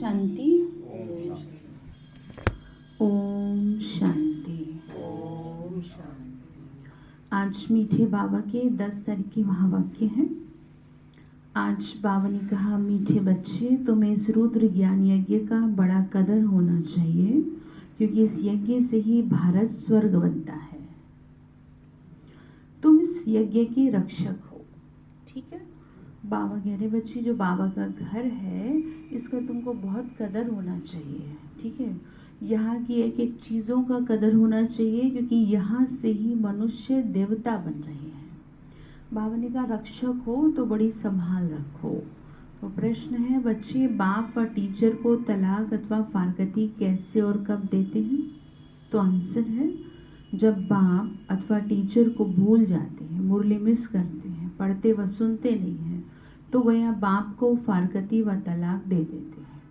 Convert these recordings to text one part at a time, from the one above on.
शांति। ओम शांति। आज मीठे बाबा के 10 तारीख के महावाक्य हैं। आज बाबा ने कहा, मीठे बच्चे, तुम्हें इस रुद्र ज्ञान यज्ञ का बड़ा कदर होना चाहिए, क्योंकि इस यज्ञ से ही भारत स्वर्ग बनता है। तुम इस यज्ञ के रक्षक हो। ठीक है, बाबा कह रहे, बच्चे, जो बाबा का घर है इसका तुमको बहुत कदर होना चाहिए। ठीक है, यहाँ की एक एक चीज़ों का कदर होना चाहिए, क्योंकि यहाँ से ही मनुष्य देवता बन रहे हैं। बाबा ने कहा, रक्षक हो तो बड़ी संभाल रखो। तो प्रश्न है बच्चे, बाप व टीचर को तलाक अथवा फारकती कैसे और कब देते हैं? तो आंसर है, जब बाप अथवा टीचर को भूल जाते हैं, मुरली मिस करते हैं, पढ़ते व सुनते नहीं हैं, तो वह बाप को फारकती व तलाक दे देते हैं।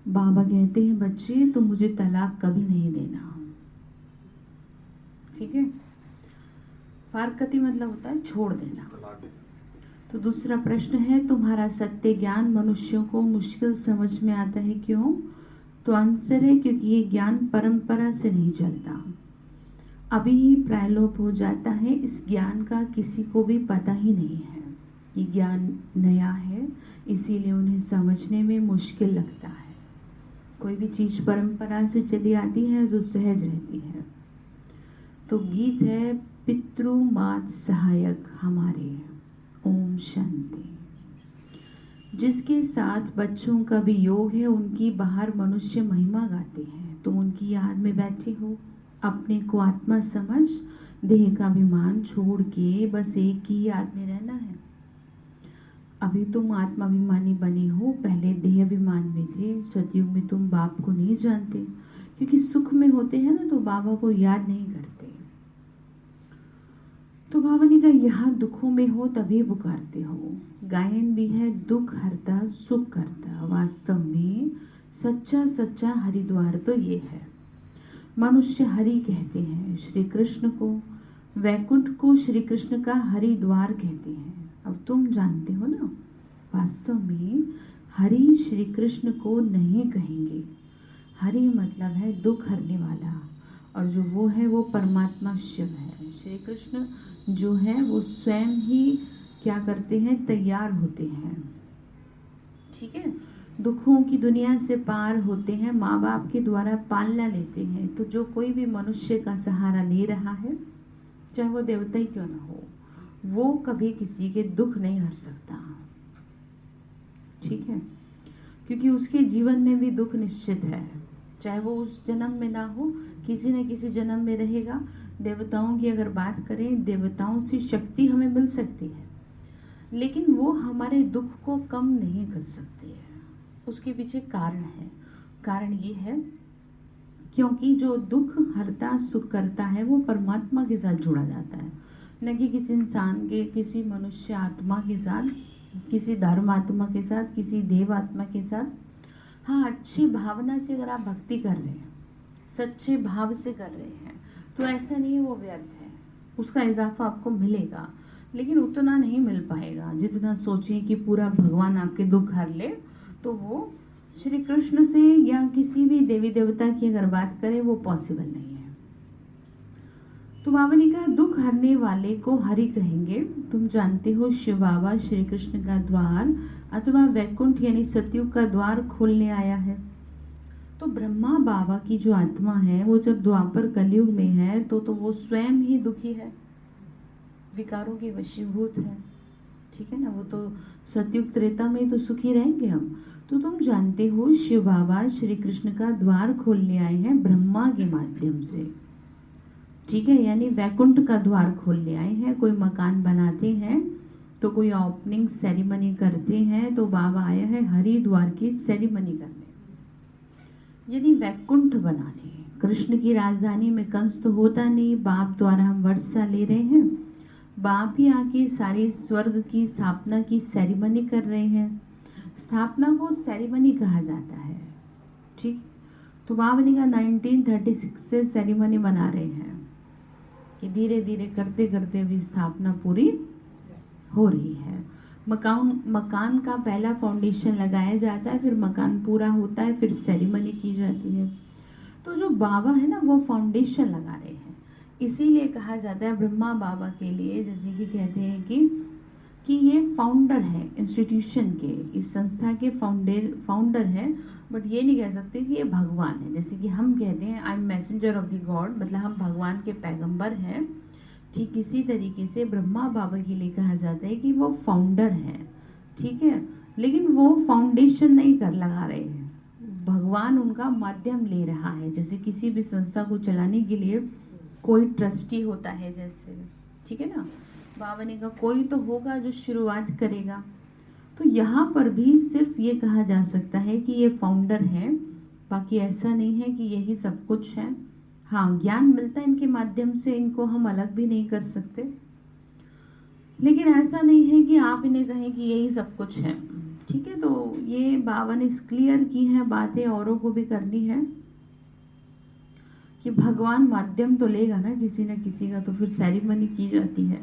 बाबा कहते हैं, बच्चे, तुम मुझे तलाक कभी नहीं देना। ठीक है, फारकती मतलब होता है छोड़ देना। तो दूसरा प्रश्न है, तुम्हारा सत्य ज्ञान मनुष्यों को मुश्किल समझ में आता है, क्यों? तो आंसर है, क्योंकि ये ज्ञान परंपरा से नहीं चलता, अभी ही प्रायलोप हो जाता है। इस ज्ञान का किसी को भी पता ही नहीं है। ये ज्ञान नया है, इसीलिए उन्हें समझने में मुश्किल लगता है। कोई भी चीज़ परंपरा से चली आती है जो सहज रहती है। तो गीत है, पितृ मात सहायक हमारे। ओम शांति। जिसके साथ बच्चों का भी योग है, उनकी बाहर मनुष्य महिमा गाते हैं। तुम उनकी याद में बैठे हो। अपने को आत्मा समझ, देह का अभिमान छोड़ के बस एक ही याद में रहना है। अभी तुम आत्माभिमानी बने हो, पहले देह अभिमान में थे। सतयुग में तुम बाप को नहीं जानते, क्योंकि सुख में होते हैं ना, तो बाबा को याद नहीं करते। तो बाबा ने कहा, यहाँ दुखों में हो तभी पुकारते हो। गायन भी है, दुख हरता सुख करता। वास्तव में सच्चा सच्चा हरिद्वार तो ये है। मनुष्य हरि कहते हैं श्री कृष्ण को, वैकुंठ को श्री कृष्ण का हरिद्वार कहते हैं। अब तुम जानते हो ना, वास्तव में हरि श्री कृष्ण को नहीं कहेंगे। हरि मतलब है दुख हरने वाला, और जो वो है वो परमात्मा शिव है। श्री कृष्ण जो है वो स्वयं ही क्या करते हैं, तैयार होते हैं। ठीक है, दुखों की दुनिया से पार होते हैं, माँ बाप के द्वारा पालना लेते हैं। तो जो कोई भी मनुष्य का सहारा ले रहा है, चाहे वो देवता ही क्यों ना हो, वो कभी किसी के दुख नहीं हर सकता। ठीक है, क्योंकि उसके जीवन में भी दुख निश्चित है। चाहे वो उस जन्म में ना हो, किसी न किसी जन्म में रहेगा। देवताओं की अगर बात करें, देवताओं से शक्ति हमें मिल सकती है, लेकिन वो हमारे दुख को कम नहीं कर सकती है। उसके पीछे कारण है। कारण ये है, क्योंकि जो दुख हरता सुख करता है वो परमात्मा के साथ जुड़ा जाता है, न कि किसी इंसान के, किसी मनुष्य आत्मा के साथ, किसी धर्मात्मा के साथ, किसी देव आत्मा के साथ। हाँ, अच्छी भावना से अगर आप भक्ति कर रहे हैं, सच्चे भाव से कर रहे हैं, तो ऐसा नहीं है वो व्यर्थ है। उसका इजाफा आपको मिलेगा, लेकिन उतना नहीं मिल पाएगा जितना सोचें कि पूरा भगवान आपके दुख हर ले। तो वो श्री कृष्ण से या किसी भी देवी देवता की अगर बात करें, वो पॉसिबल नहीं है। तो बाबा ने कहा, दुख हरने वाले को हरि कहेंगे। तुम जानते हो, शिव बाबा श्री कृष्ण का द्वार अथवा वैकुंठ यानी सतयुग का द्वार खोलने आया है। तो ब्रह्मा बाबा की जो आत्मा है, वो जब द्वापर कलयुग में है, तो वो स्वयं ही दुखी है, विकारों के वशीभूत है। ठीक है ना, वो तो सतयुग त्रेता में तो सुखी रहेंगे हम। तो तुम जानते हो, शिव बाबा श्री कृष्ण का द्वार खोलने आए हैं ब्रह्मा के माध्यम से। ठीक है, यानी वैकुंठ का द्वार खोलने आए हैं। कोई मकान बनाते हैं तो कोई ओपनिंग सेरेमनी करते हैं, तो बाबा आया है हरिद्वार की सेरेमनी करने। यदि वैकुंठ बनाने, कृष्ण की राजधानी में कंस तो होता नहीं, बाप द्वारा हम वर्षा ले रहे हैं। बाप ही आके सारे स्वर्ग की स्थापना की सेरेमनी कर रहे हैं। स्थापना को सेरेमनी कहा जाता है। ठीक, तो बाबा ने कहा 1936 से सेरेमनी बना रहे हैं कि धीरे धीरे करते करते अभी स्थापना पूरी हो रही है। मकान का पहला फाउंडेशन लगाया जाता है, फिर मकान पूरा होता है, फिर सेरेमनी की जाती है। तो जो बाबा है ना वो फाउंडेशन लगा रहे हैं, इसीलिए कहा जाता है ब्रह्मा बाबा के लिए, जैसे कि कहते हैं कि ये फाउंडर है इंस्टीट्यूशन के, इस संस्था के फाउंडर है। बट ये नहीं कह सकते कि ये भगवान है। जैसे कि हम कहते हैं I am messenger of the God, मतलब हम भगवान के पैगंबर हैं। ठीक इसी तरीके से ब्रह्मा बाबा के लिए कहा जाता है कि वो फाउंडर है, ठीक है, लेकिन वो फाउंडेशन नहीं कर लगा रहे हैं, भगवान उनका माध्यम ले रहा है। जैसे किसी भी संस्था को चलाने के लिए कोई ट्रस्टी होता है जैसे, ठीक है ना, बाबा ने कहा कोई तो होगा जो शुरुआत करेगा। तो यहाँ पर भी सिर्फ ये कहा जा सकता है कि ये फाउंडर है, बाकी ऐसा नहीं है कि यही सब कुछ है। हाँ, ज्ञान मिलता है इनके माध्यम से, इनको हम अलग भी नहीं कर सकते, लेकिन ऐसा नहीं है कि आप इन्हें कहें कि यही सब कुछ है, ठीक है। तो ये बाबा ने क्लियर की है बातें, औरों को भी करनी है कि भगवान माध्यम तो लेगा ना किसी न किसी का, तो फिर सेरेमनी की जाती है।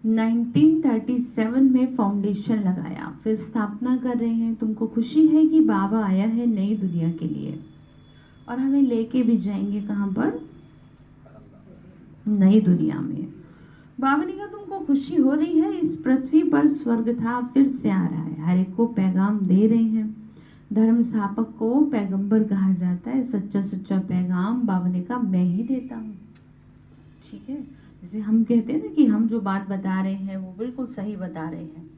1937 में फाउंडेशन लगाया, फिर स्थापना कर रहे हैं। तुमको खुशी है कि बाबा आया है नई दुनिया के लिए, और हमें लेके भी जाएंगे कहाँ पर, नई दुनिया में। बाबा ने कहा तुमको खुशी हो रही है, इस पृथ्वी पर स्वर्ग था फिर से आ रहा है, हर एक को पैगाम दे रहे हैं। धर्म स्थापक को पैगंबर कहा जाता है, सच्चा सच्चा पैगाम बाबा ने कहा मैं ही देता हूँ, ठीक है। जैसे हम कहते हैं ना कि हम जो बात बता रहे हैं वो बिल्कुल सही बता रहे हैं,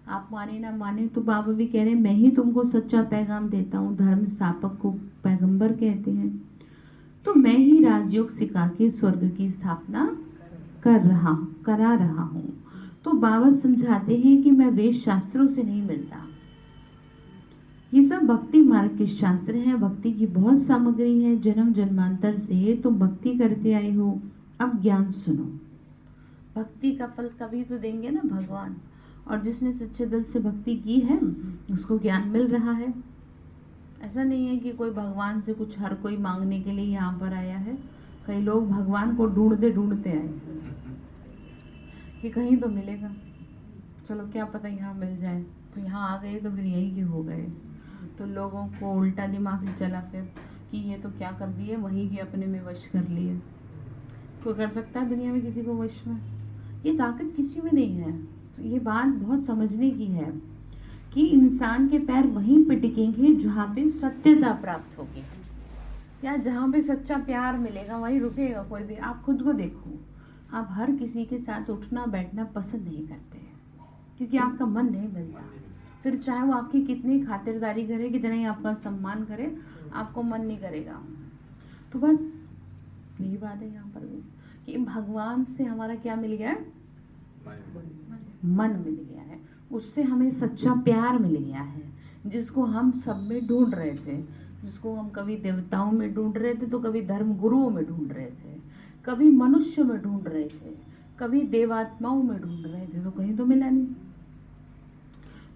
आप माने ना माने, तो बाबा भी कह रहे हैं मैं ही तुमको सच्चा पैगाम देता हूँ। धर्म स्थापक को पैगंबर कहते हैं। तो मैं ही राजयोग सिखा के स्वर्ग की स्थापना करा रहा हूँ। तो बाबा समझाते हैं कि मैं वेद शास्त्रों से नहीं मिलता, ये सब भक्ति मार्ग के शास्त्र हैं, भक्ति की बहुत सामग्री है, जन्म जन्मांतर से तुम भक्ति करते आए हो, अब ज्ञान सुनो। भक्ति का फल कभी तो देंगे ना भगवान, और जिसने सच्चे दिल से भक्ति की है उसको ज्ञान मिल रहा है। ऐसा नहीं है कि कोई भगवान से कुछ हर कोई मांगने के लिए यहाँ पर आया है। कई लोग भगवान को ढूंढते ढूंढते आए कि कहीं तो मिलेगा, चलो क्या पता यहाँ मिल जाए, तो यहाँ आ गए तो फिर यही के हो गए। तो लोगों को उल्टा दिमाग ही चला फिर कि ये तो क्या कर दिए, वही के अपने में वश कर लिए। कोई कर सकता है दुनिया में किसी को वश में? ये ताकत किसी में नहीं है। तो ये बात बहुत समझने की है कि इंसान के पैर वहीं पे टिकेंगे जहाँ पे सत्यता प्राप्त होगी, या जहाँ पे सच्चा प्यार मिलेगा वहीं रुकेगा कोई भी। आप खुद को देखो, आप हर किसी के साथ उठना बैठना पसंद नहीं करते क्योंकि आपका मन नहीं मिलता। फिर चाहे वो आपकी कितनी खातिरदारी करे, कितना ही आपका सम्मान करे, आपको मन नहीं करेगा। तो बस यही बात है यहाँ पर भी कि भगवान से हमारा क्या मिल गया है, मन मिल गया है, उससे हमें सच्चा प्यार मिल गया है, जिसको हम सब में ढूंढ रहे थे, जिसको हम कभी देवताओं में ढूंढ रहे थे, तो कभी धर्म गुरुओं में ढूंढ रहे थे, कभी मनुष्य में ढूंढ रहे थे, कभी देवात्माओं में ढूंढ रहे थे, तो कहीं तो मिला नहीं।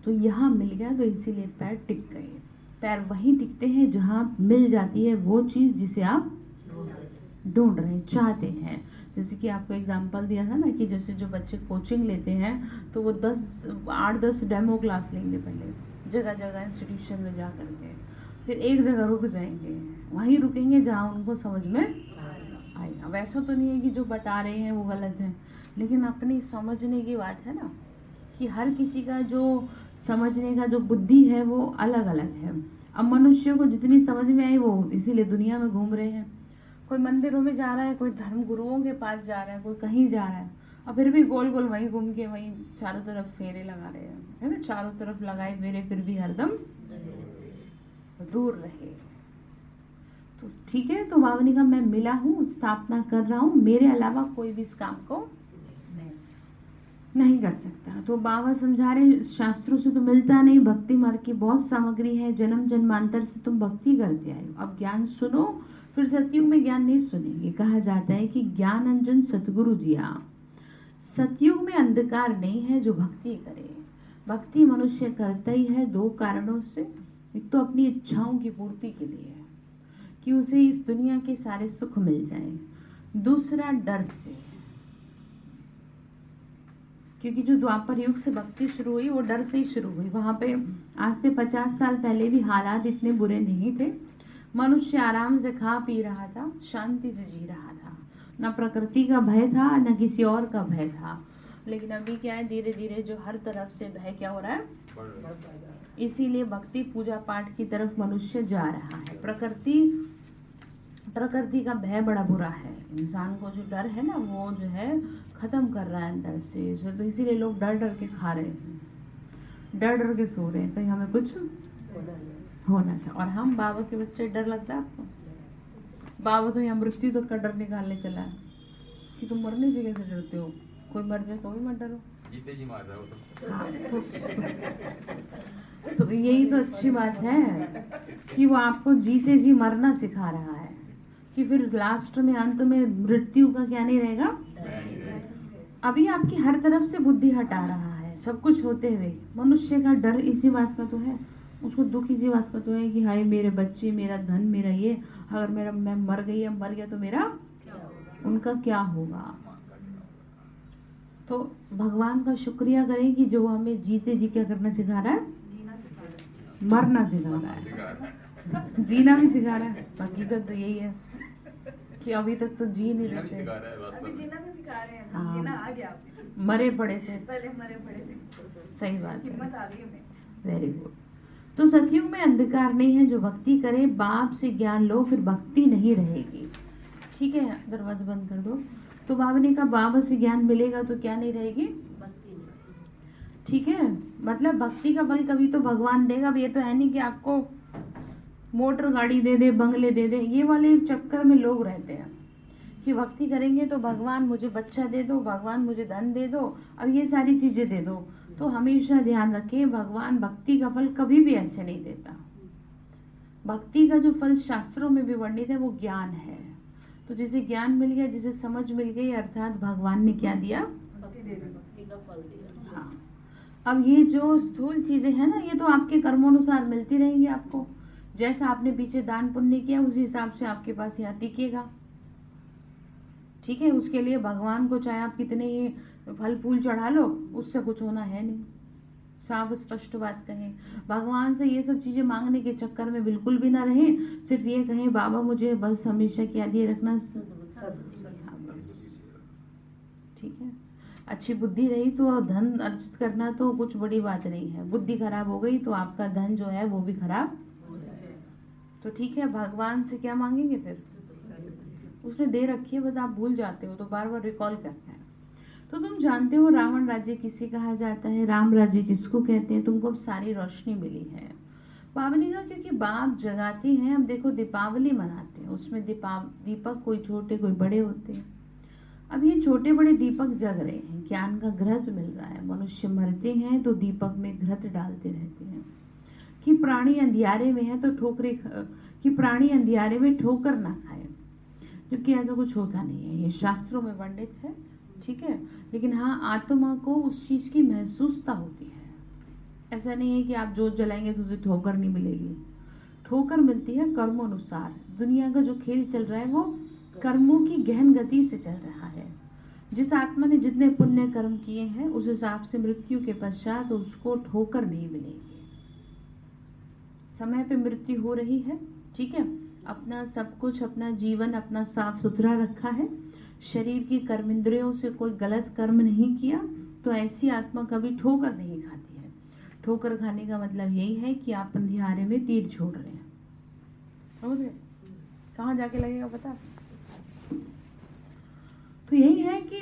तो यहाँ मिल गया, तो इसीलिए पैर टिक गए। पैर वहीं टिकते हैं जहाँ मिल जाती है वो चीज़ जिसे आप ढूंढ रहे हैं, चाहते हैं। जैसे कि आपको एग्जांपल दिया था ना कि जैसे जो बच्चे कोचिंग लेते हैं तो वो 8-10 डेमो क्लास लेंगे पहले, जगह जगह इंस्टीट्यूशन में जा करके, फिर एक जगह रुक जाएंगे, वहीं रुकेंगे जहाँ उनको समझ में आएगा। वैसा तो नहीं है कि जो बता रहे हैं वो गलत है, लेकिन अपनी समझने की बात है ना कि हर किसी का जो समझने का जो बुद्धि है वो अलग अलग है। अब मनुष्य को जितनी समझ में आई वो इसीलिए दुनिया में घूम रहे हैं। कोई मंदिरों में जा रहा है, कोई धर्म गुरुओं के पास जा रहा है, कोई कहीं जा रहा है, और फिर भी गोल गोल वहीं घूम के वहीं चारों तरफ फेरे लगा रहे हैं, है ना। चारों तरफ लगाए फेरे, फिर भी हरदम दूर रहे। तो ठीक है, तो बाबा ने कहा मैं मिला हूँ, स्थापना कर रहा हूँ, मेरे अलावा कोई भी इस काम को नहीं कर सकता। तो बाबा समझा रहे शास्त्रों से तो मिलता नहीं, भक्ति मार्ग की बहुत सामग्री है, जन्म जन्मांतर से तुम भक्ति करते आए हो, अब ज्ञान सुनो। फिर सतयुग में ज्ञान नहीं सुनेंगे। कहा जाता है कि ज्ञान अंजन सतगुरु दिया। सतयुग में अंधकार नहीं है जो भक्ति करे। भक्ति मनुष्य करता ही है दो कारणों से, एक तो अपनी इच्छाओं की पूर्ति के लिए कि उसे इस दुनिया के सारे सुख मिल जाए, दूसरा डर से क्योंकि जो द्वापर युग से भक्ति शुरू हुई वो डर से ही शुरू हुई। वहाँ पे आज से 50 साल पहले भी हालात इतने बुरे नहीं थे। मनुष्य आराम से खा पी रहा था, शांति से जी रहा था, न प्रकृति का भय था न किसी और का भय था। लेकिन अभी क्या है, धीरे धीरे जो हर तरफ से भय क्या हो रहा है, इसीलिए भक्ति पूजा पाठ की तरफ मनुष्य जा रहा है। प्रकृति का भय बड़ा बुरा है। इंसान को जो डर है ना, वो जो है खत्म कर रहा है अंदर से। तो इसीलिए लोग डर डर के खा रहे हैं, डर डर के सो रहे हैं, कहीं हमें कुछ होना चाहिए। और हम बाबा के बच्चे, डर लगता है आपको? बाबा तो यहाँ मृत्यु तक का डर निकालने चला है कि तुम मरने से कैसे डरते हो, कोई मर जाए तो भी मत डरो, जीते जी मार रहा हो तो। हाँ, तो यही तो अच्छी बात है कि वो आपको जीते जी मरना सिखा रहा है, कि फिर लास्ट में अंत में मृत्यु का क्या नहीं रहेगा। अभी आपकी हर तरफ से बुद्धि हटा रहा है, सब कुछ होते हुए। मनुष्य का डर इसी बात का तो है, उसको दुख इसी बात का तो है कि हाय मेरे बच्चे, मेरा धन, मेरा ये, अगर मैं मर गया तो मेरा उनका क्या होगा। तो भगवान का शुक्रिया करें कि जो हमें जीते जी क्या करना सिखा रहा है, मरना सिखा रहा है, जीना भी सिखा रहा है। हकीकत तो यही है कि अभी तक तो जी नहीं रहे थे, अभी जीना भी सिखा रहे हैं। हाँ। जीना आ गया, मरे पड़े थे, पहले मरे पड़े थे, सही बात है, हिम्मत आ गई हमें। Very good. तो सतयुग में अंधकार नहीं है, जो भक्ति करे बाप से ज्ञान लो, फिर भक्ति नहीं रहेगी। ठीक है, दरवाजा बंद कर दो। तो बाबा ने कहा बाबा से ज्ञान मिलेगा तो क्या नहीं रहेगी, ठीक है। मतलब भक्ति का बल कभी तो भगवान देगा। अब ये तो है नहीं कि आपको मोटर गाड़ी दे दे, बंगले दे दे, ये वाले चक्कर में लोग रहते हैं कि भक्ति करेंगे तो भगवान मुझे बच्चा दे दो, भगवान मुझे धन दे दो, अब ये सारी चीजें दे दो। तो हमेशा ध्यान रखें, भगवान भक्ति का फल कभी भी ऐसे नहीं देता। भक्ति का जो फल शास्त्रों में भी वर्णित है वो ज्ञान है। तो जिसे ज्ञान मिल गया, जिसे समझ मिल गई, अर्थात भगवान ने क्या दिया, भक्ति का फल दिया। हाँ। अब ये जो स्थूल चीजें हैं ना, ये तो आपके कर्मोनुसार मिलती रहेंगी आपको। जैसा आपने पीछे दान पुण्य किया उसी हिसाब से आपके पास यहाँ टिकेगा। ठीक है, उसके लिए भगवान को चाहे आप कितने ही फल फूल चढ़ा लो, उससे कुछ होना है नहीं। साफ स्पष्ट बात कहें, भगवान से ये सब चीजें मांगने के चक्कर में बिल्कुल भी ना रहे। सिर्फ ये कहें बाबा मुझे बस हमेशा क्या दिए रखना, ठीक है। अच्छी बुद्धि रही तो धन अर्जित करना तो कुछ बड़ी बात नहीं है। बुद्धि खराब हो गई तो आपका धन जो है वो भी खराब। तो ठीक है, भगवान से क्या मांगेंगे फिर, उसने दे रखी है, बस आप भूल जाते हो तो बार बार रिकॉल करना है। तो तुम जानते हो रावण राज्य किसे कहा जाता है, राम राज्य किसको कहते हैं, तुमको अब सारी रोशनी मिली है। बाबा ने कहा क्योंकि बाप जगाते हैं। अब देखो दीपावली मनाते हैं, उसमें दीपक कोई छोटे कोई बड़े होते हैं। अब ये छोटे बड़े दीपक जग रहे हैं, ज्ञान का घृत मिल रहा है। मनुष्य मरते हैं तो दीपक में घृत डालते रहते हैं कि प्राणी अंधियारे में है तो प्राणी अंधियारे में ठोकर ना खाए, जबकि ऐसा कुछ होता नहीं है। ये शास्त्रों में वर्णित है, ठीक है। लेकिन हाँ, आत्मा को उस चीज की महसूसता होती है। ऐसा नहीं है कि आप जोत जलाएंगे तो उसे ठोकर नहीं मिलेगी, ठोकर मिलती है कर्मों-अनुसार। दुनिया का जो खेल चल रहा है वो कर्मों की गहन गति से चल रहा है। जिस आत्मा ने जितने पुण्य कर्म किए हैं उस हिसाब से मृत्यु के पश्चात उसको ठोकर नहीं मिलेगी। समय पे मृत्यु हो रही है, ठीक है। अपना सब कुछ, अपना जीवन अपना साफ सुथरा रखा है, शरीर की कर्मेंद्रियों से कोई गलत कर्म नहीं किया, तो ऐसी आत्मा कभी ठोकर नहीं खाती है। ठोकर खाने का मतलब यही है कि आप अंधियारे में तीर छोड़ रहे हैं। समझ गए? कहाँ जाके लगेगा पता? तो यही है कि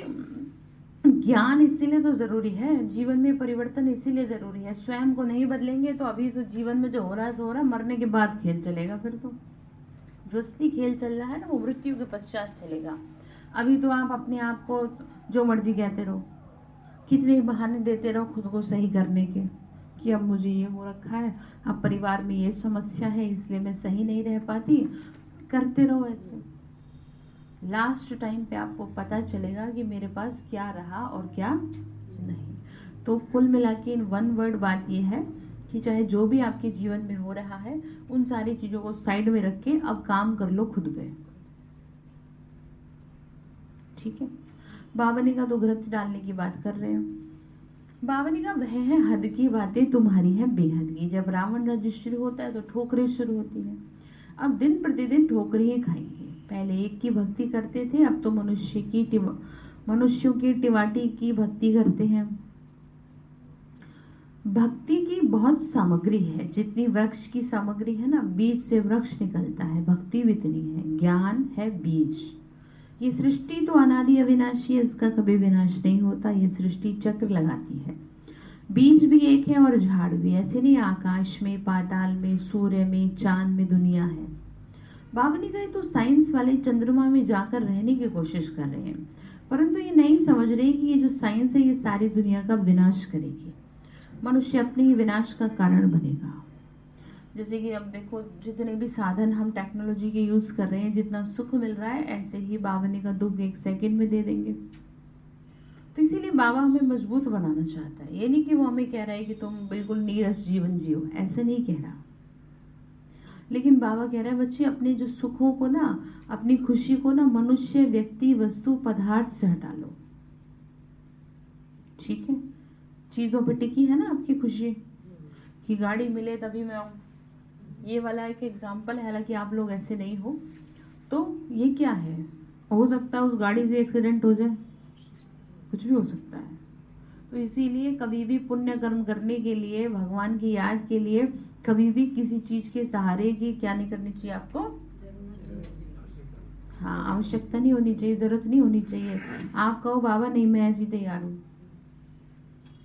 ज्ञान इसीलिए तो जरूरी है, जीवन में परिवर्तन इसीलिए जरूरी है। स्वयं को नहीं बदलेंगे तो अभी तो जीवन में जो हो रहा है सो हो रहा है, मरने के बाद खेल चलेगा। फिर तो जो असली खेल चल रहा है ना वो मृत्यु के पश्चात चलेगा। अभी तो आप अपने आप को जो मर्जी कहते रहो, कितने बहाने देते रहो खुद को सही करने के कि अब मुझे ये हो रखा है, अब परिवार में ये समस्या है इसलिए मैं सही नहीं रह पाती। करते रहो ऐसे, लास्ट टाइम पे आपको पता चलेगा कि मेरे पास क्या रहा और क्या नहीं। तो कुल मिला के इन वन वर्ड बात ये है कि चाहे जो भी आपके जीवन में हो रहा है उन सारी चीजों को साइड में रख के अब काम कर लो खुद पे, ठीक है। बाबा ने का तो घृत डालने की बात कर रहे हैं। बाबा ने कहा वह है हद की बातें, तुम्हारी है बेहद की। जब रावण राज्य शुरू होता है तो ठोकरें शुरू होती है। अब दिन प्रतिदिन ठोकरें ही खाएंगे। पहले एक की भक्ति करते थे, अब तो मनुष्यों की टिवाटी की भक्ति करते हैं। भक्ति की बहुत सामग्री है, जितनी वृक्ष की सामग्री है ना, बीज से वृक्ष निकलता है, भक्ति भी इतनी है। ज्ञान है बीज। ये सृष्टि तो अनादि अविनाशी है, इसका कभी विनाश नहीं होता। ये सृष्टि चक्र लगाती है। बीज भी एक है और झाड़ भी। ऐसे नहीं आकाश में, पाताल में, सूर्य में, चांद में दुनिया है। बाबा ने कहा तो साइंस वाले चंद्रमा में जाकर रहने की कोशिश कर रहे हैं, परंतु ये नहीं समझ रहे कि ये जो साइंस है ये सारी दुनिया का विनाश करेगी। मनुष्य अपने ही विनाश का कारण बनेगा। जैसे कि अब देखो, जितने भी साधन हम टेक्नोलॉजी के यूज कर रहे हैं, जितना सुख मिल रहा है, ऐसे ही बाबा ने का दुख 1 सेकंड में दे देंगे। तो इसीलिए बाबा हमें मजबूत बनाना चाहता है। ये नहीं कि वो हमें कह रहा है कि तुम बिल्कुल नीरस जीवन जियो, ऐसे नहीं कह रहा। लेकिन बाबा कह रहा है बच्चे अपने जो सुखों को ना, अपनी खुशी को ना मनुष्य, व्यक्ति, वस्तु, पदार्थ से हटा लो। ठीक है, चीजों पे टिकी है ना आपकी खुशी, कि गाड़ी मिले तभी मैं आऊं। ये वाला एक एग्जाम्पल है, हालांकि आप लोग ऐसे नहीं हो। तो ये क्या है, हो सकता है उस गाड़ी से एक्सीडेंट हो जाए, कुछ भी हो सकता है। तो इसीलिए कभी भी पुण्य कर्म करने के लिए, भगवान की याद के लिए, कभी भी किसी चीज के सहारे की क्या नहीं करनी चाहिए आपको। हाँ, आवश्यकता नहीं होनी चाहिए, जरूरत नहीं होनी चाहिए। आप कहो बाबा नहीं मैं ऐसी तैयार हूँ,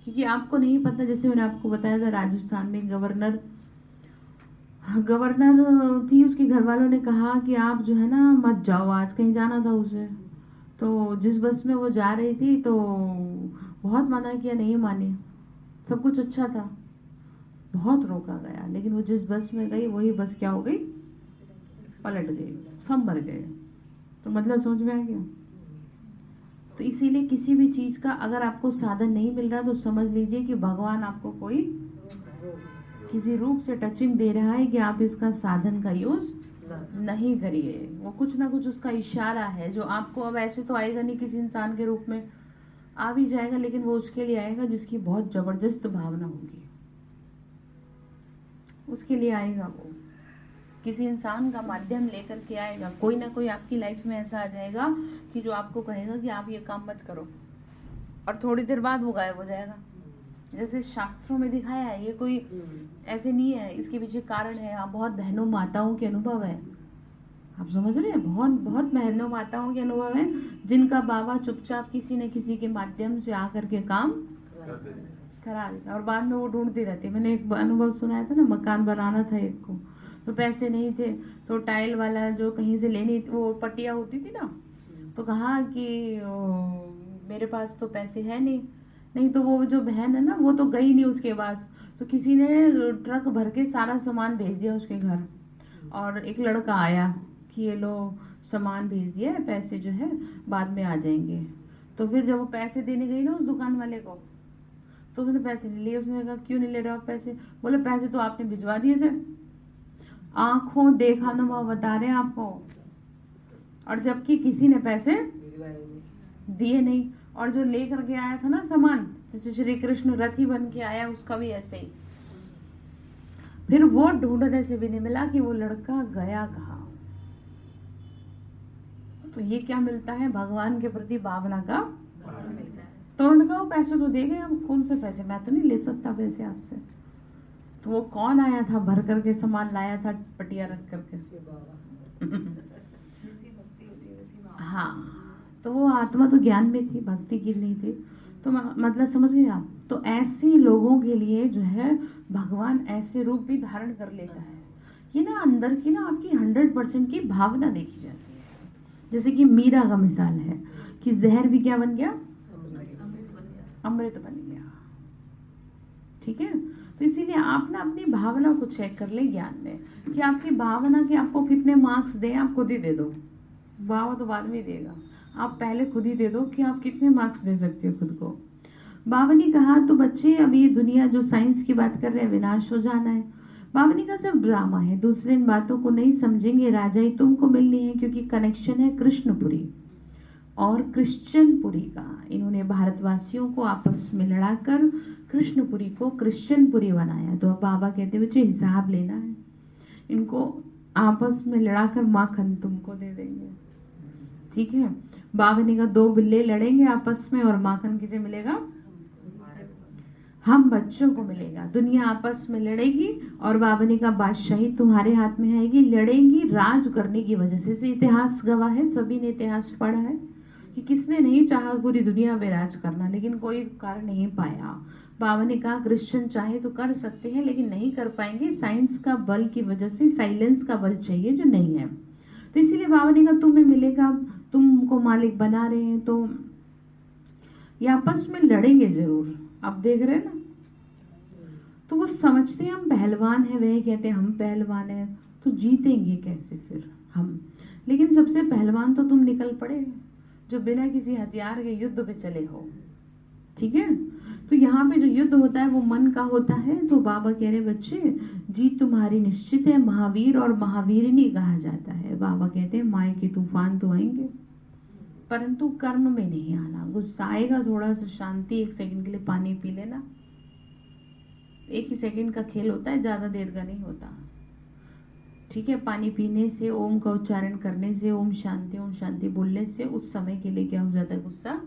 क्योंकि आपको नहीं पता। जैसे मैंने आपको बताया था, राजस्थान में गवर्नर थी, उसके घर वालों ने कहा कि आप जो है ना मत जाओ, आज कहीं जाना था उसे। तो जिस बस में वो जा रही थी तो बहुत मना किया, नहीं माने। सब कुछ अच्छा था, बहुत रोका गया, लेकिन वो जिस बस में गई वही बस क्या हो गई, पलट गई, सब मर गए। तो मतलब समझ में आ गया। तो इसीलिए किसी भी चीज का अगर आपको साधन नहीं मिल रहा तो समझ लीजिए कि भगवान आपको कोई किसी रूप से टचिंग दे रहा है कि आप इसका साधन का यूज नहीं करिए। वो कुछ ना कुछ उसका इशारा है, जो आपको अब ऐसे तो आएगा नहीं, किसी इंसान के रूप में आ भी जाएगा, लेकिन वो उसके लिए आएगा जिसकी बहुत जबरदस्त भावना होगी, उसके लिए आएगा। वो किसी इंसान का माध्यम लेकर के आएगा। कोई ना कोई आपकी लाइफ में ऐसा आ जाएगा कि जो आपको कहेगा कि आप ये काम मत करो, और थोड़ी देर बाद वो गायब हो जाएगा। जैसे शास्त्रों में दिखाया है, ये कोई ऐसे नहीं है, इसके पीछे कारण है। आप बहुत बहनों माताओं के अनुभव है, आप समझ रहे हैं, बहुत बहुत बहनों माताओं के अनुभव है, जिनका बाबा चुपचाप किसी न किसी के माध्यम से आकर के काम करा देता, और बाद में वो ढूंढते रहते। मैंने एक अनुभव सुनाया था ना, मकान बनाना था एक को, तो पैसे नहीं थे, तो टाइल वाला जो कहीं से लेनी, वो पट्टियाँ होती थी ना, तो कहा कि मेरे पास तो पैसे है नहीं। तो वो जो बहन है ना, वो तो गई नहीं उसके पास, तो किसी ने ट्रक भर के सारा सामान भेज दिया उसके घर। और एक लड़का आया कि ये लो सामान भेज दिया है, पैसे जो है बाद में आ जाएंगे। तो फिर जब वो पैसे देने गई ना उस दुकान वाले को, तो उसने पैसे नहीं लिए। उसने कहा क्यों नहीं ले रहे आप पैसे? बोले पैसे तो आपने भिजवा दिए थे। आंखों देखा अनुभव बता रहे हैं आपको, और जबकि किसी ने पैसे दिए नहीं। और जो लेकर के आया था ना सामान, जैसे श्री कृष्ण रथी बन के आया, उसका भी ऐसे ही। फिर वो ढूंढने से भी नहीं मिला कि वो लड़का गया कहाँ। तो ये क्या मिलता है? भगवान के प्रति भावना का मिलता है। तो उन्होंने कहा पैसे तो दे गए, हम कौन से पैसे, मैं तो नहीं ले सकता पैसे आपसे। तो वो कौन आया था, भर करके सामान लाया था पटिया रख करके। हाँ, तो वो आत्मा तो ज्ञान में थी, भक्ति की नहीं थी। तो मतलब समझ गए आप। तो ऐसे लोगों के लिए जो है भगवान ऐसे रूप भी धारण कर लेता है। ये ना अंदर की ना आपकी 100% की भावना देखी जाती है। जैसे कि मीरा का मिसाल है कि जहर भी क्या बन गया, अमृत बन गया। ठीक है, तो इसीलिए आप ना अपनी भावना को चेक कर ले ज्ञान में, कि आपकी भावना के आपको कितने मार्क्स दें, आप खुद ही दे दो। बाबा तो बाद में देगा, आप पहले खुद ही दे दो कि आप कितने मार्क्स दे सकते हो खुद को। बाबा ने कहा तो बच्चे अब ये दुनिया जो साइंस की बात कर रहे हैं, विनाश हो जाना है। बाबा ने कहा सब ड्रामा है, दूसरे इन बातों को नहीं समझेंगे, राजा ही तुमको मिलनी है, क्योंकि कनेक्शन है कृष्णपुरी। और क्रिश्चियनपुरी का। इन्होंने भारतवासियों को आपस में लड़ाकर कृष्णपुरी को क्रिश्चियनपुरी बनाया। तो अब बाबा कहते बच्चे हिसाब लेना है, इनको आपस में लड़ाकर माखन तुमको दे देंगे, ठीक है। बाबा ने कहा 2 बिल्ले लड़ेंगे आपस में और माखन किसे मिलेगा? हम बच्चों को मिलेगा। दुनिया आपस में लड़ेगी और बाबा ने कहा बादशाही तुम्हारे हाथ में आएगी। लड़ेंगी राज करने की वजह से। इतिहास गवाह है, सभी ने इतिहास पढ़ा है कि किसने नहीं चाहा पूरी दुनिया में राज करना, लेकिन कोई कर नहीं पाया। बाबा ने कहा क्रिश्चियन चाहे तो कर सकते हैं लेकिन नहीं कर पाएंगे, साइंस का बल की वजह से, साइलेंस का बल चाहिए जो नहीं है। तो इसीलिए बाबा ने कहा तुम्हें मिलेगा, तुमको मालिक बना रहे हैं तो ये आपस में लड़ेंगे जरूर। अब देख रहे हैं ना, तो वो समझते हैं हम पहलवान हैं, वह कहते हैं हम पहलवान हैं, तो जीतेंगे कैसे फिर हम। लेकिन सबसे पहलवान तो तुम निकल पड़े जो बिना किसी हथियार के युद्ध पे चले हो, ठीक है। तो यहाँ पे जो युद्ध होता है वो मन का होता है। तो बाबा कह रहे बच्चे जीत तुम्हारी निश्चित है, महावीर और महावीरिनी कहा जाता है। बाबा कहते हैं माए के तूफान तो आएंगे परंतु कर्म में नहीं आना। गुस्सा आएगा, थोड़ा सा शांति, 1 सेकंड के लिए पानी पी लेना, 1 ही सेकंड का खेल होता है, ज्यादा देर का नहीं होता, ठीक है। पानी पीने से, ओम का उच्चारण करने से, ओम शांति बोलने से उस समय के लिए क्या हो जाता है? गुस्सा।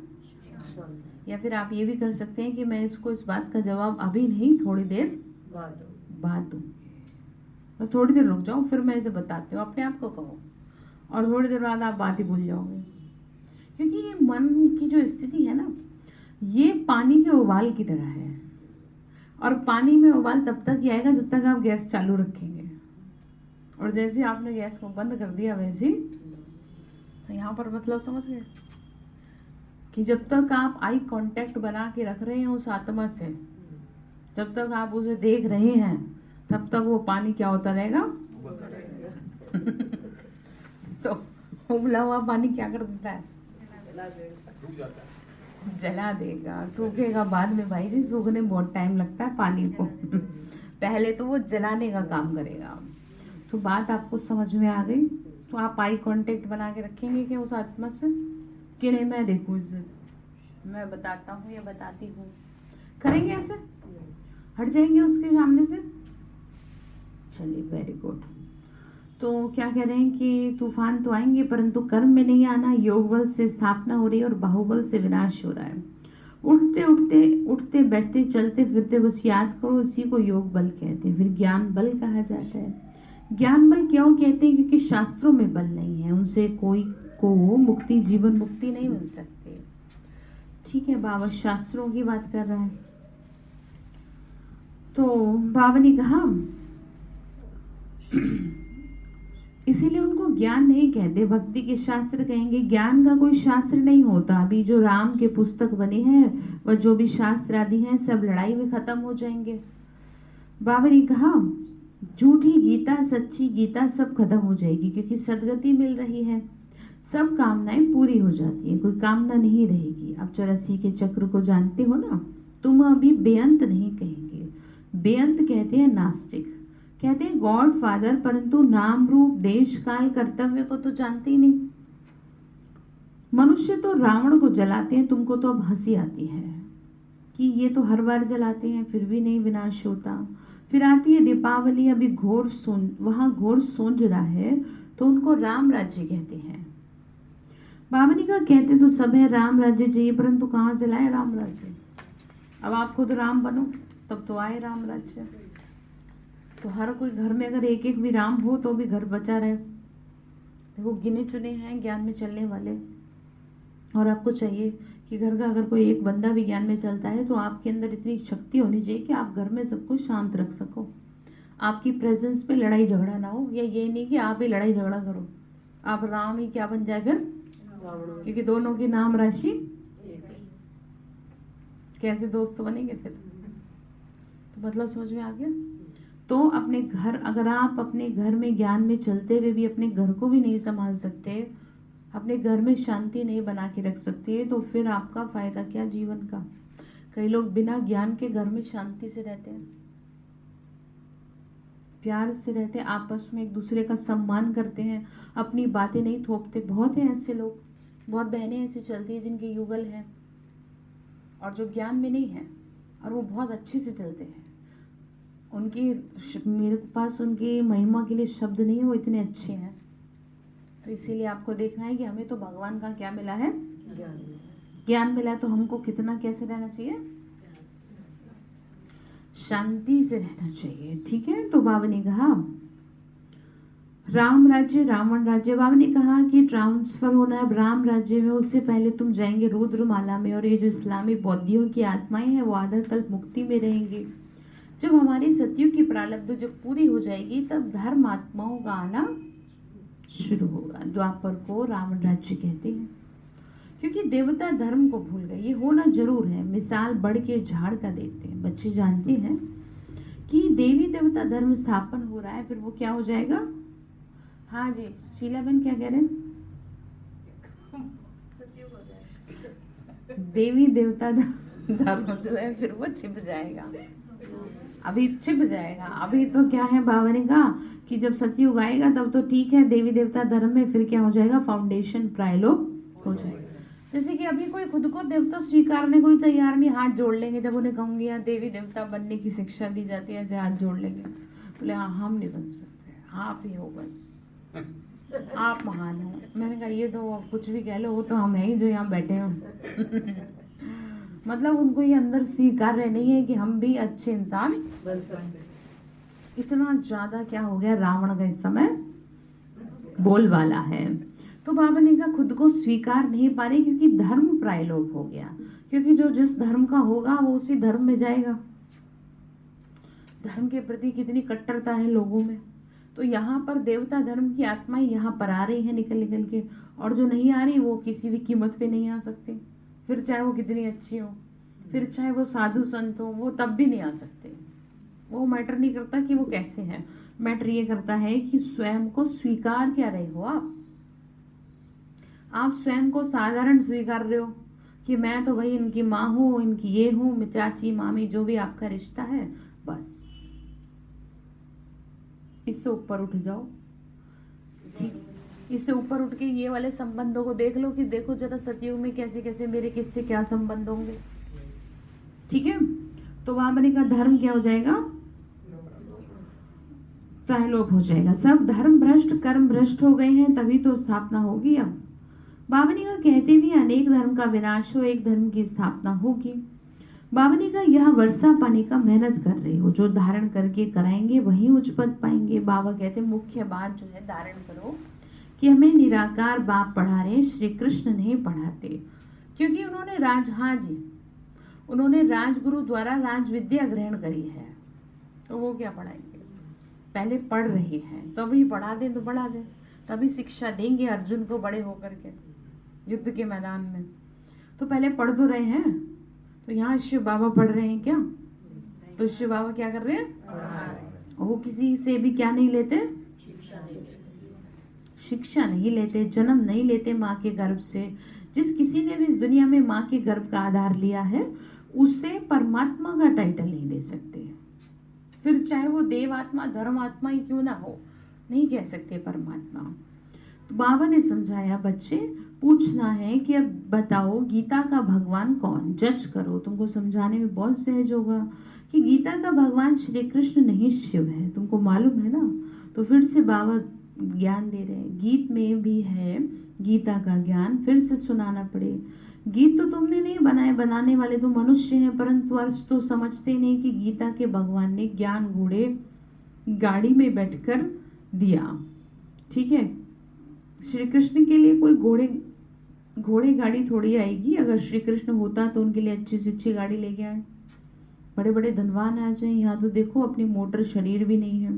या फिर आप ये भी कर सकते हैं कि मैं इसको इस बात का जवाब अभी नहीं, थोड़ी देर बाद दूं, बस थोड़ी देर रुक जाओ फिर मैं इसे बताती हूँ, अपने आप को कहो, और थोड़ी देर बाद आप बात ही भूल जाओगे। क्योंकि ये मन की जो स्थिति है ना, ये पानी के उबाल की तरह है, और पानी में उबाल तब तक ही आएगा जब तक आप गैस चालू रखेंगे, और जैसे आपने गैस को बंद कर दिया वैसे ही। तो यहाँ पर मतलब समझ गए कि जब तक आप आई कांटेक्ट बना के रख रहे हैं उस आत्मा से, जब तक आप उसे देख रहे हैं, तब तक वो पानी क्या होता रहेगा? तो उबला हुआ पानी क्या कर देता है? जला देगा, सूखेगा बाद में। भाई जी सूखने बहुत टाइम लगता है पानी को पहले तो वो जलाने का काम करेगा। तो बात आपको समझ में आ गई? तो आप आई कांटेक्ट बना के रखेंगे क्या उस आत्मा से कि नहीं मैं देखूं इसे, मैं बताता हूँ या बताती हूँ, करेंगे ऐसे? हट जाएंगे उसके सामने से? चलिए वेरी गुड। तो क्या कह रहे हैं कि तूफान तो आएंगे परंतु कर्म में नहीं आना। योग बल से स्थापना हो रही है और बाहुबल से विनाश हो रहा है। उठते बैठते चलते फिरते बस याद करो, इसी को योग बल कहते हैं। फिर ज्ञान बल कहा जाता है। ज्ञान बल क्यों कहते हैं? क्योंकि शास्त्रों में बल नहीं है, उनसे कोई को मुक्ति, जीवन मुक्ति नहीं मिल सकती, ठीक है। बाबा शास्त्रों की बात कर रहा है। तो बाबा ने कहा इसीलिए उनको ज्ञान नहीं कहते, भक्ति के शास्त्र कहेंगे। ज्ञान का कोई शास्त्र नहीं होता। अभी जो राम के पुस्तक बने हैं वह जो भी शास्त्र आदि हैं सब लड़ाई में खत्म हो जाएंगे। बाबा ने कहा झूठी गीता, सच्ची गीता सब खत्म हो जाएगी, क्योंकि सदगति मिल रही है, सब कामनाएं पूरी हो जाती है, कोई कामना नहीं रहेगी। अब 84 के चक्र को जानते हो ना, तुम अभी बेअंत नहीं कहेंगे। बेअंत कहते हैं नास्तिक, कहते हैं गॉड फादर, परंतु नाम रूप देश काल कर्तव्य को तो जानते ही नहीं। मनुष्य तो रावण को जलाते हैं, तुमको तो अब हंसी आती है कि ये तो हर बार जलाते हैं फिर भी नहीं विनाश होता। फिर आती है दीपावली, अभी वहां घोर सोच रहा है तो उनको राम राज्य कहते हैं। बाबा ने कहा कहते तो सब है राम राज्य चाहिए, परंतु कहाँ से लाए राम राज्य? अब आप खुद राम बनो तब तो आए राम राज्य। तो हर कोई घर में अगर एक एक भी राम हो तो भी घर बचा रहे। वो गिने चुने हैं ज्ञान में चलने वाले, और आपको चाहिए कि घर का अगर कोई एक बंदा भी ज्ञान में चलता है तो आपके अंदर इतनी शक्ति होनी चाहिए कि आप घर में सबको शांत रख सको, आपकी प्रेजेंस पे लड़ाई झगड़ा ना हो। या ये नहीं कि आप ही लड़ाई झगड़ा करो, आप राम ही क्या बन जाए फिर, क्योंकि दोनों की नाम राशि कैसे दोस्त बनेंगे फिर? तो मतलब समझ में आ गया? तो अपने घर, अगर आप अपने घर में ज्ञान में चलते हुए भी अपने घर को भी नहीं संभाल सकते, अपने घर में शांति नहीं बना के रख सकते, तो फिर आपका फायदा क्या जीवन का? कई लोग बिना ज्ञान के घर में शांति से रहते हैं, प्यार से रहते हैं, आपस में एक दूसरे का सम्मान करते हैं, अपनी बातें नहीं थोपते। बहुत है ऐसे लोग बहुत बहनें ऐसी चलती है जिनके युगल हैं और जो ज्ञान में नहीं है, और वो बहुत अच्छे से चलते हैं। मेरे पास उनकी महिमा के लिए शब्द नहीं है, वो इतने अच्छे हैं। तो इसीलिए आपको देखना है कि हमें तो भगवान का क्या मिला है, ज्ञान मिला है। तो हमको कितना कैसे रहना चाहिए, शांति से रहना चाहिए। ठीक है। तो बाबा ने कहा राम राज्य रावण राज्य, बाबा ने कहा कि ट्रांसफर होना है राम राज्य में, उससे पहले तुम जाएंगे रुद्रमाला में, और ये जो इस्लामी बौद्धियों की आत्माएं हैं वो आधा कल्प मुक्ति में रहेंगी। जब हमारी सतयुग की प्रारब्ध जब पूरी हो जाएगी तब धर्म आत्माओं का आना शुरू होगा। द्वापर को रावण राज्य कहते हैं, क्योंकि देवता धर्म को भूल गए। ये होना जरूर है। मिसाल बढ़ के झाड़ का देते हैं। बच्चे जानते हैं कि देवी देवता धर्म स्थापन हो रहा है, फिर वो क्या हो जाएगा। हाँ जी, शीला बहन क्या कह रहे हैं। सतयुग हो जाए, देवी देवता धर्म जो है फिर वो छिप जाएगा, अभी छिप जाएगा। अभी तो क्या है, बाबा ने कहा कि जब सतयुग आएगा तब तो ठीक है देवी देवता धर्म में, फिर क्या हो जाएगा, फाउंडेशन प्रायलोक हो जाएगा। जैसे कि अभी कोई खुद को देवता स्वीकारने कोई तैयार नहीं, हाथ जोड़ लेंगे। जब उन्हें कहूंगी यहाँ देवी देवता बनने की शिक्षा दी जाती है, ऐसे हाथ जोड़ लेंगे, बोले हाँ हम नहीं बन सकते, आप ही हो, बस आप महान हो। मैंने कहा ये तो कुछ भी कह लो, वो तो हम है ही जो यहाँ बैठे हो। मतलब उनको ये अंदर स्वीकार्य नहीं है कि हम भी अच्छे इंसान बन सकते। इतना ज्यादा क्या हो गया, रावण का इस समय बोलबाला है। तो बाबा ने कहा खुद को स्वीकार नहीं पा रहे, क्योंकि धर्म प्रायलोक हो गया। क्योंकि जो जिस धर्म का होगा वो उसी धर्म में जाएगा। धर्म के प्रति कितनी कट्टरता है लोगों में। तो यहाँ पर देवता धर्म की आत्माएं यहाँ पर आ रही है निकल निकल के, और जो नहीं आ रही वो किसी भी कीमत पे नहीं आ सकती। फिर चाहे वो कितनी अच्छी हो, फिर चाहे वो साधु संत हो, वो तब भी नहीं आ सकते। वो मैटर नहीं करता कि वो कैसे हैं, मैटर ये करता है कि स्वयं को स्वीकार क्या रहे हो आप स्वयं को साधारण स्वीकार रहे हो कि मैं तो भाई इनकी माँ हूँ, इनकी ये हूँ, चाची मामी जो भी आपका रिश्ता है, बस इससे ऊपर उठ जाओ। ठीक, इससे ऊपर उठ के ये वाले संबंधों को देख लो कि देखो जरा सतयुग में कैसे कैसे मेरे किससे क्या संबंध होंगे। ठीक है। तो वहां बने का धर्म क्या हो जाएगा, प्रायलोक हो जाएगा। सब धर्म भ्रष्ट कर्म भ्रष्ट हो गए हैं, तभी तो स्थापना होगी। अब बाबा का कहते भी अनेक धर्म का विनाश हो, एक धर्म की स्थापना होगी। बाबा ने कहा यह वर्षा पाने का मेहनत कर रहे हो, जो धारण करके कराएंगे वही उच्च पद पाएंगे। बाबा कहते मुख्य बात जो है धारण करो, कि हमें निराकार बाप पढ़ा रहे, श्री कृष्ण नहीं पढ़ाते। क्योंकि उन्होंने राजगुरु द्वारा राज विद्या ग्रहण करी है, तो वो क्या पढ़ाएंगे। पहले पढ़ रहे हैं तो अभी पढ़ा दें तो पढ़ा दें, तभी शिक्षा देंगे अर्जुन को बड़े होकर के युद्ध के मैदान में। तो पहले पढ़ तो रहे हैं। तो यहाँ शिव बाबा पढ़ रहे हैं क्या, तो शिव बाबा क्या कर रहे हैं, वो किसी से भी क्या नहीं लेते, शिक्षा नहीं लेते, जन्म नहीं लेते माँ के गर्भ से। जिस किसी ने भी इस दुनिया में माँ के गर्भ का आधार लिया है उसे परमात्मा का टाइटल नहीं दे सकते। फिर चाहे वो देव आत्मा धर्म आत्मा ही क्यों ना हो, नहीं कह सकते परमात्मा। तो बाबा ने समझाया बच्चे पूछना है कि अब बताओ गीता का भगवान कौन, जज करो। तुमको समझाने में बहुत सहज होगा कि गीता का भगवान श्री कृष्ण नहीं शिव है, तुमको मालूम है ना। तो फिर से बाबा ज्ञान दे रहे हैं, गीत में भी है गीता का ज्ञान, फिर से सुनाना पड़े। गीत तो तुमने नहीं बनाए, बनाने वाले तो मनुष्य हैं, परंतु अर्थ तो समझते नहीं कि गीता के भगवान ने ज्ञान घोड़े गाड़ी में बैठकर दिया। ठीक है, श्री कृष्ण के लिए कोई घोड़े गाड़ी थोड़ी आएगी। अगर श्री कृष्ण होता तो उनके लिए अच्छी से अच्छी गाड़ी लेके आए, बड़े बड़े धनवान आ जाए। यहाँ तो देखो अपनी मोटर शरीर भी नहीं है।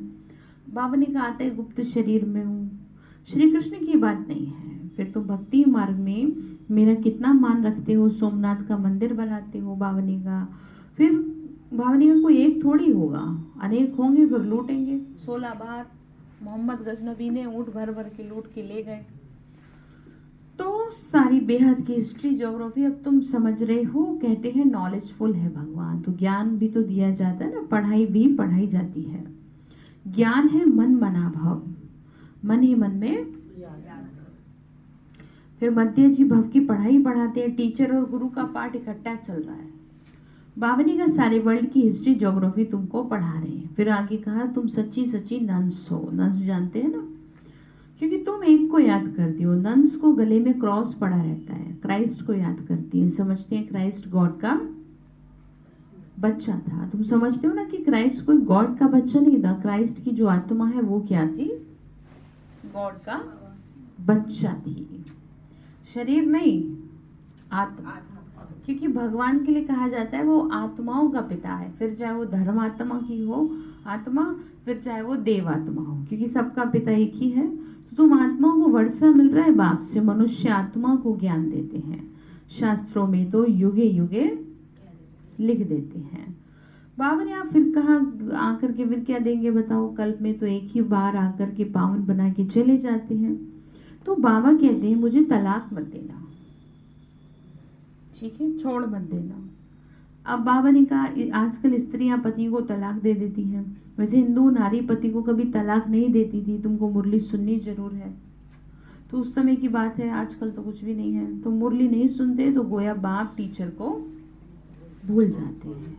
बाबा ने कहा आता है गुप्त शरीर में हूँ, श्री कृष्ण की बात नहीं है। फिर तो भक्ति मार्ग में मेरा कितना मान रखते हो, सोमनाथ का मंदिर बनाते हो बाबा ने कहा। फिर बाबा ने कहा कोई एक थोड़ी होगा, अनेक होंगे, फिर लूटेंगे। 16 बार मोहम्मद गजनबी ने ऊँट भर भर के लूट के ले गए। तो सारी बेहद की हिस्ट्री ज्योग्राफी अब तुम समझ रहे हो। कहते हैं नॉलेजफुल है भगवान, तो ज्ञान भी तो दिया जाता है ना, पढ़ाई भी पढ़ाई जाती है। ज्ञान है मन मना भाव, मन ही मन में। फिर मध्य जी भव की पढ़ाई पढ़ाते हैं, टीचर और गुरु का पाठ इकट्ठा चल रहा है। बाबा ने कहा सारे वर्ल्ड की हिस्ट्री ज्योग्राफी तुमको पढ़ा रहे हैं। फिर आगे कहा तुम सच्ची सच्ची नंस हो। नंस जानते हैं ना, क्योंकि तुम एक को याद करती हो। नंस को गले में क्रॉस पड़ा रहता है, क्राइस्ट को याद करती है, समझते हैं क्राइस्ट गॉड का बच्चा था। तुम समझते हो ना कि क्राइस्ट कोई गॉड का बच्चा नहीं था, क्राइस्ट की जो आत्मा है वो क्या थी, गॉड का बच्चा थी, शरीर नहीं, आत्मा। क्योंकि भगवान के लिए कहा जाता है वो आत्माओं का पिता है, फिर चाहे वो धर्म आत्मा की हो आत्मा, फिर चाहे वो देव आत्मा हो, क्योंकि सबका पिता एक ही है। तो तुम आत्माओं को वर्षा मिल रहा है बाप से, मनुष्य आत्मा को ज्ञान देते हैं। शास्त्रों में तो युगे युगे लिख देते हैं। बाबा ने आप फिर कहा आकर के फिर क्या देंगे बताओ, कल्प में तो एक ही बार आकर के पावन बना के चले जाते हैं। तो बाबा कहते हैं मुझे तलाक मत देना, ठीक है, छोड़ मत देना। अब बाबा ने कहा आजकल स्त्रियां पति को तलाक दे देती हैं, वैसे हिंदू नारी पति को कभी तलाक नहीं देती थी, तुमको मुरली सुननी जरूर है। तो उस समय की बात है, आजकल तो कुछ भी नहीं है। तो मुरली नहीं सुनते तो गोया बाप टीचर को भूल जाते हैं।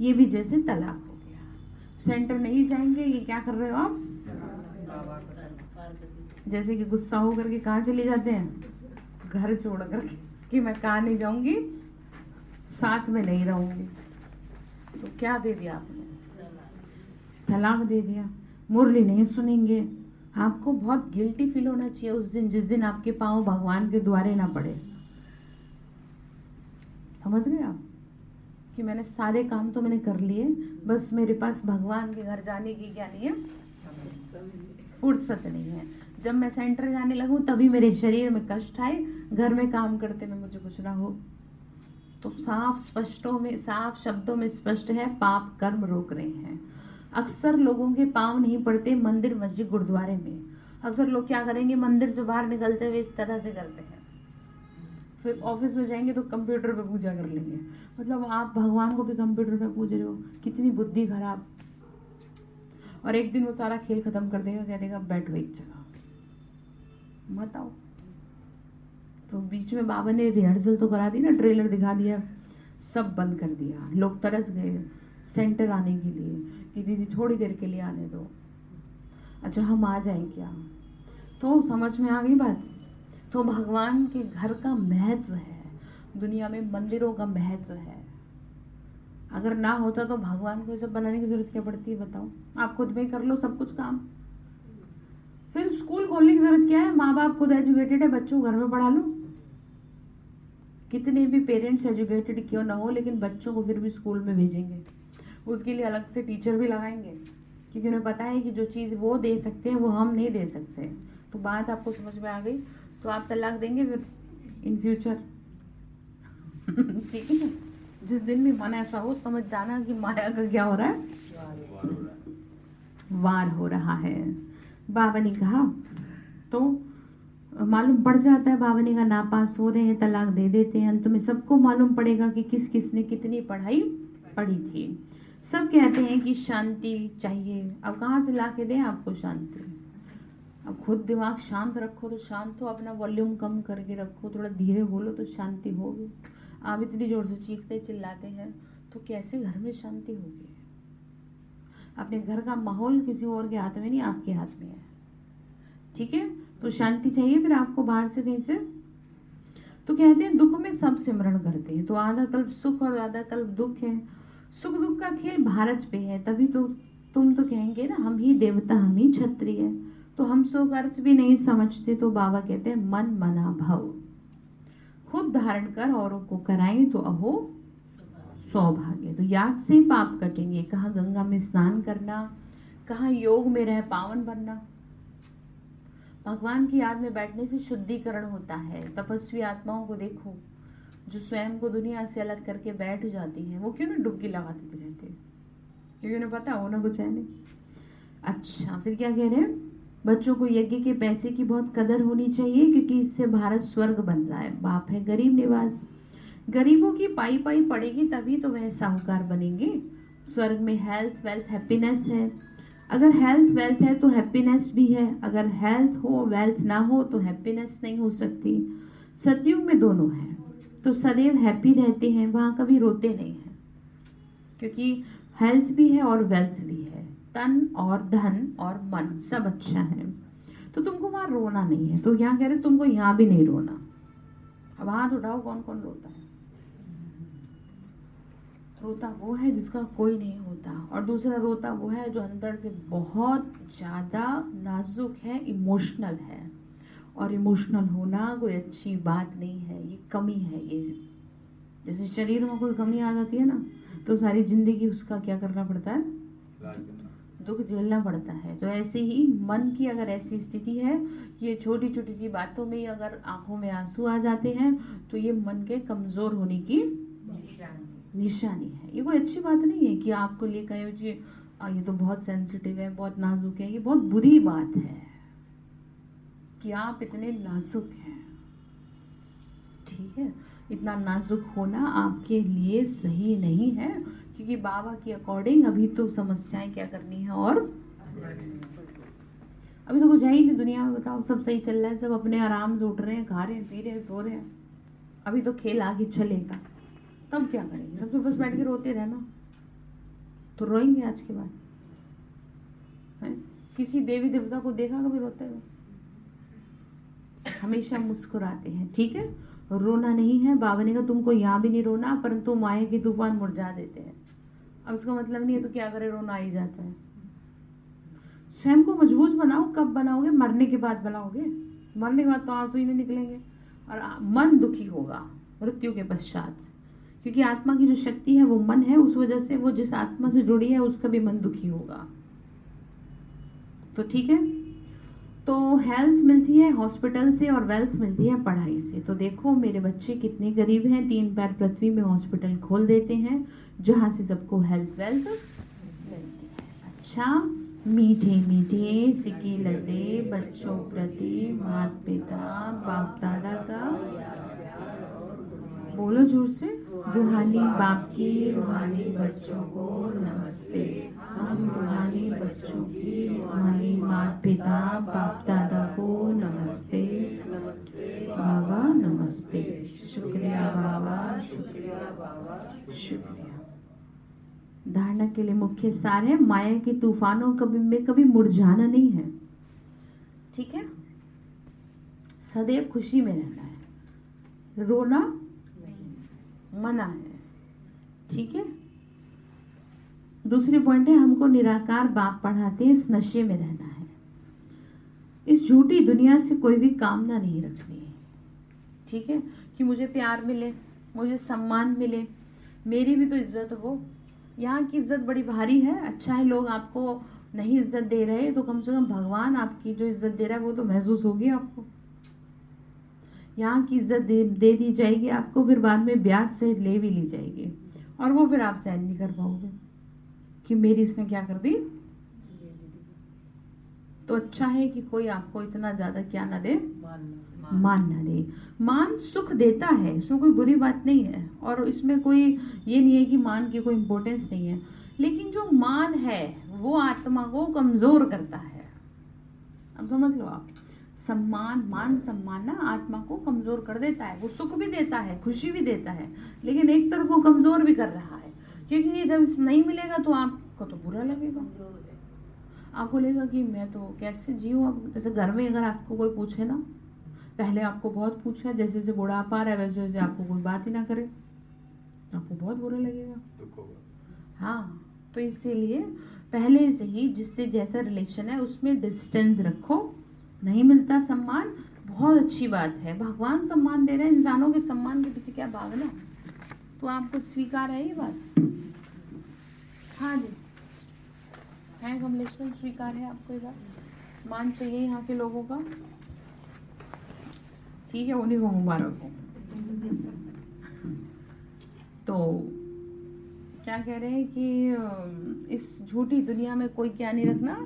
ये भी जैसे तलाक हो गया। सेंटर नहीं जाएंगे, ये क्या कर रहे हो आप, जैसे कि गुस्सा हो करके कहाँ चले जाते हैं, घर छोड़ करके कि मैं कहाँ नहीं जाऊंगी, साथ में नहीं रहूंगी। तो क्या दे दिया आपने, तलाक दे दिया। मुरली नहीं सुनेंगे। आपको बहुत गिल्टी फील होना चाहिए उस दिन जिस दिन आपके पांव भगवान के द्वारे ना पड़े। समझ गए आप कि मैंने सारे काम तो मैंने कर लिए, बस मेरे पास भगवान के घर जाने की क्या नहीं है, फुर्सत नहीं है। जब मैं सेंटर जाने लगूं तभी मेरे शरीर में कष्ट आए, घर में काम करते में मुझे कुछ ना हो। तो साफ शब्दों में स्पष्ट है, पाप कर्म रोक रहे हैं। अक्सर लोगों के पांव नहीं पड़ते मंदिर मस्जिद गुरुद्वारे में। अक्सर लोग क्या करेंगे, मंदिर से बाहर निकलते हुए इस तरह से करते हैं, फिर ऑफिस में जाएंगे तो कंप्यूटर पे पूजा कर लेंगे। मतलब आप भगवान को भी कंप्यूटर पे पूज रहे हो, कितनी बुद्धि खराब। और एक दिन वो सारा खेल खत्म कर देगा, कह देगा बैठो एक जगह मत आओ। तो बीच में बाबा ने रिहर्सल तो करा दी ना, ट्रेलर दिखा दिया, सब बंद कर दिया। लोग तरस गए सेंटर आने के लिए कि दीदी थोड़ी देर के लिए आने दो, अच्छा हम आ जाएं क्या। तो समझ में आ गई बात। तो भगवान के घर का महत्व है, दुनिया में मंदिरों का महत्व है। अगर ना होता तो भगवान को ये सब बनाने की जरूरत क्या पड़ती है बताओ। आप खुद में कर लो सब कुछ काम, फिर स्कूल खोलने की जरूरत क्या है। माँ बाप खुद एजुकेटेड है, बच्चों को घर में पढ़ा लो। कितने भी पेरेंट्स एजुकेटेड क्यों ना हो, लेकिन बच्चों को फिर भी स्कूल में भेजेंगे, उसके लिए अलग से टीचर भी लगाएंगे, क्योंकि उन्हें पता है कि जो चीज़ वो दे सकते हैं वो हम नहीं दे सकते। तो बात आपको समझ में आ गई। तो आप तलाक देंगे फिर इन फ्यूचर, ठीक है। जिस दिन भी मन ऐसा हो समझ जाना कि माया का क्या हो रहा है, वार हो रहा है। बाबा ने कहा तो मालूम पड़ जाता है, बाबा ने कहा नापास हो रहे हैं, तलाक दे देते हैं। अंत में सबको मालूम पड़ेगा कि किस किस ने कितनी पढ़ाई पढ़ी थी। सब कहते हैं कि शांति चाहिए। अब कहाँ से ला के दें आपको शांति। अब खुद दिमाग शांत रखो तो शांत हो, अपना वॉल्यूम कम करके रखो, थोड़ा धीरे बोलो तो शांति होगी। आप इतनी जोर से चीखते चिल्लाते हैं तो कैसे घर में शांति होगी। अपने घर का माहौल किसी और के हाथ में नहीं, आपके हाथ में है, ठीक है। तो शांति चाहिए फिर आपको बाहर से कहीं से। तो कहते हैं दुख में सब सिमरण करते हैं, तो आधा कल्प सुख और आधा कल्प दुख है। सुख दुख का खेल भारत पे है, तभी तो तुम तो कहेंगे ना हम ही देवता हम ही क्षत्रिय। तो हम सुख अर्थ भी नहीं समझते। तो बाबा कहते हैं मन मना भाव, खुद धारण कर औरों को कराएं तो अहो सौभाग्य। तो याद से पाप कटेंगे। कहाँ गंगा में स्नान करना, कहाँ योग में रह पावन बनना। भगवान की याद में बैठने से शुद्धिकरण होता है। तपस्वी आत्माओं को देखो जो स्वयं को दुनिया से अलग करके बैठ जाती हैं, वो क्यों ना डुबकी लगाते रहते, क्योंकि उन्हें पता होना कुछ है नहीं। अच्छा फिर क्या कह रहे हैं, बच्चों को यज्ञ के पैसे की बहुत कदर होनी चाहिए, क्योंकि इससे भारत स्वर्ग बन रहा है। बाप है गरीब निवास, गरीबों की पाई पाई पड़ेगी तभी तो वह साहूकार बनेंगे। स्वर्ग में हेल्थ वेल्थ हैप्पीनेस है। अगर हेल्थ वेल्थ है तो हैप्पीनेस भी है, अगर हेल्थ हो वेल्थ ना हो तो हैप्पीनेस नहीं हो सकती। सतयुग में दोनों हैं, तो सदैव हैप्पी रहते हैं, वहाँ कभी रोते नहीं हैं, क्योंकि हेल्थ भी है और वेल्थ भी है, तन और धन और मन सब अच्छा है, तो तुमको वहाँ रोना नहीं है। तो यहाँ कह रहे तुमको यहाँ भी नहीं रोना। अब हाथ उठाओ, कौन कौन रोता है? रोता वो है जिसका कोई नहीं होता, और दूसरा रोता वो है जो अंदर से बहुत ज़्यादा नाजुक है, इमोशनल है। और इमोशनल होना कोई अच्छी बात नहीं है, ये कमी है। ये जैसे शरीर में कोई कमी आ जाती है ना, तो सारी जिंदगी उसका क्या करना पड़ता है? दुख झेलना पड़ता है। तो ऐसे ही मन की अगर ऐसी स्थिति है कि ये छोटी छोटी सी बातों में ही अगर आंखों में आंसू आ जाते हैं, तो ये मन के कमजोर होने की निशानी है। ये कोई अच्छी बात नहीं है कि आपको ले कहे जी ये तो बहुत सेंसिटिव है, बहुत नाजुक है। ये बहुत बुरी बात है कि आप इतने नाजुक हैं। ठीक है, इतना नाजुक होना आपके लिए सही नहीं है, क्योंकि बाबा के अकॉर्डिंग अभी तो समस्याएं क्या करनी है, और अभी तो कुछ है ही नहीं दुनिया में। बताओ, सब सही चल रहा है, सब अपने आराम से उठ रहे हैं, खा रहे हैं, पी रहे हैं, सो रहे हैं। अभी तो खेल आगे चलेगा, तब क्या करेंगे? तब तो बस बैठ के रोते रहना। तो रोएंगे आज के बाद? है किसी देवी देवता को देखा कभी रोते हुए? हमेशा मुस्कुराते हैं। ठीक है, रोना नहीं है। बाबा ने कहा तुमको यहाँ भी नहीं रोना, परंतु माया के तूफान मुरझा देते हैं। अब उसका मतलब नहीं है तो क्या करे, रोना आ ही जाता है। स्वयं को मजबूत बनाओ। कब बनाओगे? मरने के बाद बनाओगे। मरने के बाद तो आंसू ही नहीं निकलेंगे, और मन दुखी होगा मृत्यु के पश्चात, क्योंकि आत्मा की जो शक्ति है वो मन है। उस वजह से वो जिस आत्मा से जुड़ी है उसका भी मन दुखी होगा। तो ठीक है, तो हेल्थ मिलती है हॉस्पिटल से और वेल्थ मिलती है पढ़ाई से। तो देखो मेरे बच्चे कितने गरीब हैं, 3 पैर पृथ्वी में हॉस्पिटल खोल देते हैं जहाँ से सबको हेल्थ वेल्थ मिलती है। अच्छा, मीठे मीठे सिके लते बच्चों प्रति माता पिता बाप दादा का, बोलो जोर से, रूहानी बाप की रूहानी बच्चों को नमस्ते। हम रूहानी बच्चों की रूहानी माता पिता बाप दादा को नमस्ते। बाबा नमस्ते। शुक्रिया बाबा, शुक्रिया बाबा, शुक्रिया। धारणा के लिए मुख्य सार है, माया के तूफानों में कभी मुरझाना नहीं है। ठीक है, सदैव खुशी में रहना है, रोना मना है। ठीक है, दूसरी पॉइंट है, हमको निराकार बाप पढ़ाते हैं, इस नशे में रहना है। इस झूठी दुनिया से कोई भी कामना नहीं रखनी है। ठीक है, कि मुझे प्यार मिले, मुझे सम्मान मिले, मेरी भी तो इज्जत हो। यहाँ की इज्जत बड़ी भारी है। अच्छा है लोग आपको नहीं इज्जत दे रहे, तो कम से कम भगवान आपकी जो इज्जत दे रहा है वो तो महसूस होगी आपको। यहाँ की इज्जत दे दी जाएगी आपको, फिर बाद में ब्याज से ले भी ली जाएगी, और वो फिर आप सहन नहीं कर पाओगे कि मेरी इसने क्या कर दी। तो अच्छा है कि कोई आपको इतना ज्यादा क्या ना दे, मान ना दे। मान सुख देता है, इसमें कोई बुरी बात नहीं है, और इसमें कोई ये नहीं है कि मान की कोई इम्पोर्टेंस नहीं है। लेकिन जो मान है वो आत्मा को कमजोर करता है। अब समझ लो आप, सम्मान, मान सम्मान ना आत्मा को कमजोर कर देता है। वो सुख भी देता है, खुशी भी देता है, लेकिन एक तरफ वो कमजोर भी कर रहा है, क्योंकि जब नहीं मिलेगा तो आपको तो बुरा लगेगा। आपको लगेगा कि मैं तो कैसे जीऊँ। अब जैसे घर में अगर आपको कोई पूछे ना, पहले आपको बहुत पूछा, जैसे जैसे बुढ़ापा आ रहा है वैसे वैसे आपको कोई बात ही ना करे, आपको बहुत बुरा लगेगा, दुख होगा। हाँ, तो इसीलिए पहले से ही जिससे जैसा रिलेशन है उसमें डिस्टेंस रखो। नहीं मिलता सम्मान, बहुत अच्छी बात है, भगवान सम्मान दे रहे हैं, इंसानों के सम्मान के पीछे क्या भागना। तो आपको स्वीकार है ये बात? हाँ जी, है कमलेश्वर, स्वीकार है आपको ये बात? मान चाहिए यहाँ के लोगों का? ठीक है, उन्हीं को मुबारक हो। तो क्या कह रहे हैं कि इस झूठी दुनिया में कोई क्या नहीं रखना,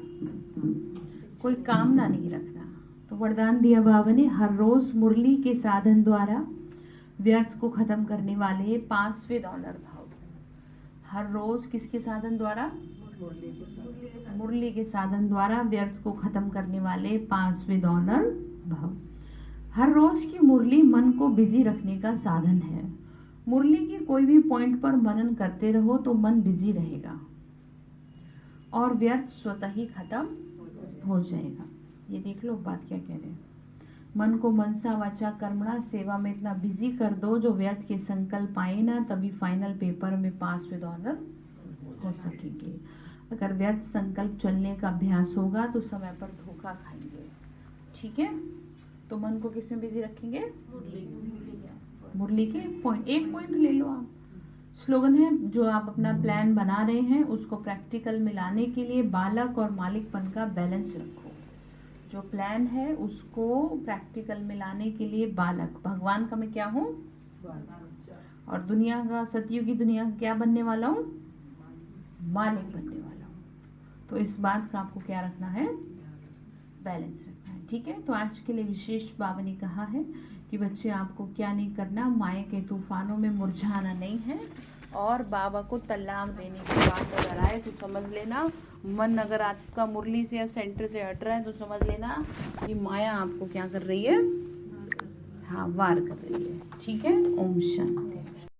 कोई कामना नहीं रखना। तो वरदान दिया बाबा ने, हर रोज मुरली के साधन द्वारा व्यर्थ को खत्म करने वाले 5वें ऑनर भाव। हर रोज किसके साधन द्वारा? मुरली के साधन द्वारा व्यर्थ को खत्म करने वाले 5वें ऑनर भाव। हर रोज की मुरली मन को बिजी रखने का साधन है। मुरली के कोई भी पॉइंट पर मनन करते रहो तो मन बिजी रहेगा और व्यर्थ स्वतः ही खत्म हो जाएगा। ये देख लो बात क्या कह रहे हैं। मन को मनसा वाचा कर्मणा सेवा में इतना बिजी कर दो जो व्यर्थ के संकल्प आए ना, तभी फाइनल पेपर में पास विद ऑनर हो सकेंगे। अगर व्यर्थ संकल्प चलने का अभ्यास होगा तो समय पर धोखा खाएंगे। ठीक है, तो मन को किस में बिजी रखेंगे? मुरली के एक पॉइंट ले लो आप। स्लोगन है जो आप अपना प्लान बना रहे हैं उसको प्रैक्टिकल में लाने के लिए बालक और मालिकपन का बैलेंस रखो। जो प्लान है उसको प्रैक्टिकल में लाने के लिए बालक, भगवान का मैं क्या हूँ? और दुनिया का, सतयुग की दुनिया का क्या बनने वाला हूँ? मालिक बनने वाला हूँ। तो इस बात का आपको क्या रखना है? बैलेंस रखना है। ठीक है, तो आज के लिए विशेष बाबा ने कहा है कि बच्चे आपको क्या नहीं करना, माया के तूफानों में मुरझाना नहीं है। और बाबा को तलाक देने की बात अगर आए तो समझ लेना, मन अगर आपका मुरली से या सेंटर से हट रहा है तो समझ लेना कि माया आपको क्या कर रही है? हाँ, वार कर रही है। ठीक है, ओम शांति।